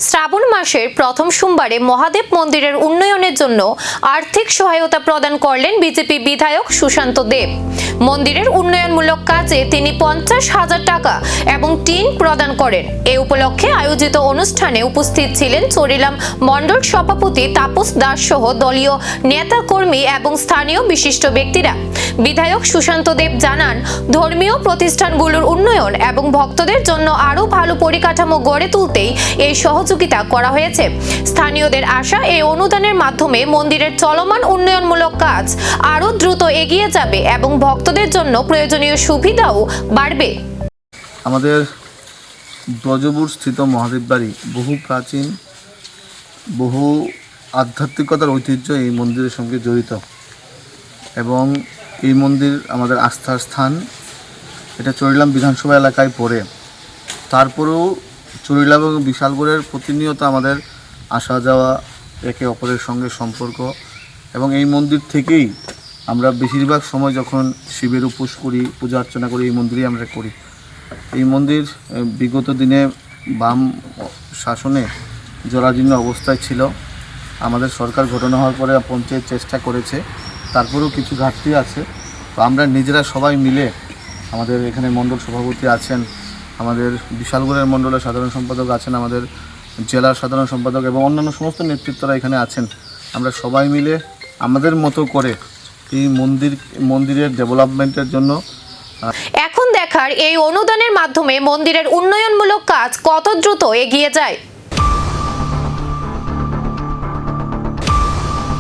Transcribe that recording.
শ্রাবণ মাসের প্রথম সোমবারে মহাদেব মন্দিরের উন্নয়নের জন্য আর্থিক সহায়তা প্রদান করলেন বিজেপি বিধায়ক সুশান্ত দেব। মন্দিরের উন্নয়নমূলক কাজে তিনি 50,000 টাকা এবং টিন প্রদান করেন। এই উপলক্ষে আয়োজিত অনুষ্ঠানে উপস্থিত ছিলেন চরিলাম মণ্ডল সভাপতি তাপস দাস সহ দলীয় নেতা কর্মী এবং স্থানীয় বিশিষ্ট ব্যক্তিরা। বিধায়ক সুশান্ত দেব জানান, ধর্মীয় প্রতিষ্ঠানগুলোর উন্নয়ন এবং ভক্তদের জন্য আরো ভালো পরিকাঠামো গড়ে তুলতেই এই সহযোগিতা করা হয়েছে। স্থানীয়দের আশা, এই অনুদানের মাধ্যমে মন্দিরের চলমান উন্নয়নমূলক কাজ আরো দ্রুত এগিয়ে যাবে এবং ভক্তদের জন্য প্রয়োজনীয় সুবিধাও বাড়বে। আমাদের ব্রজপুর স্থিত মহাদেব বাড়ি বহু প্রাচীন, বহু আধ্যাত্মিকতার ঐতিহ্য এই মন্দিরের সঙ্গে জড়িত এবং এই মন্দির আমাদের আস্থার স্থান। এটা চরিলাম বিধানসভা এলাকায় পড়ে। তারপরেও চরিলাম এবং বিশালগড়ের প্রতিনিয়ত আমাদের আসা যাওয়া, একে অপরের সঙ্গে সম্পর্ক, এবং এই মন্দির থেকেই আমরা বেশিরভাগ সময় যখন শিবের উপোস করি, পূজা অর্চনা করি, এই মন্দিরেই আমরা করি। এই মন্দির বিগত দিনে বাম শাসনে জরাজীর্ণ অবস্থায় ছিল। আমাদের সরকার গঠন হওয়ার পরে পঞ্চায়েত চেষ্টা করেছে, তারপরেও কিছু ঘাটতি আছে। তো আমরা নিজেরা সবাই মিলে, আমাদের এখানে মণ্ডল সভাপতি আছেন, আমাদের বিশালগড়ের মণ্ডলের সাধারণ সম্পাদক আছেন, আমাদের জেলার সাধারণ সম্পাদক এবং অন্যান্য সমস্ত নেতৃত্বরা এখানে আছেন। আমরা সবাই মিলে আমাদের মতো করে এই মন্দিরের ডেভেলপমেন্টের জন্য। এখন দেখার, এই অনুদানের মাধ্যমে মন্দিরের উন্নয়নমূলক কাজ কত দ্রুত এগিয়ে যায়।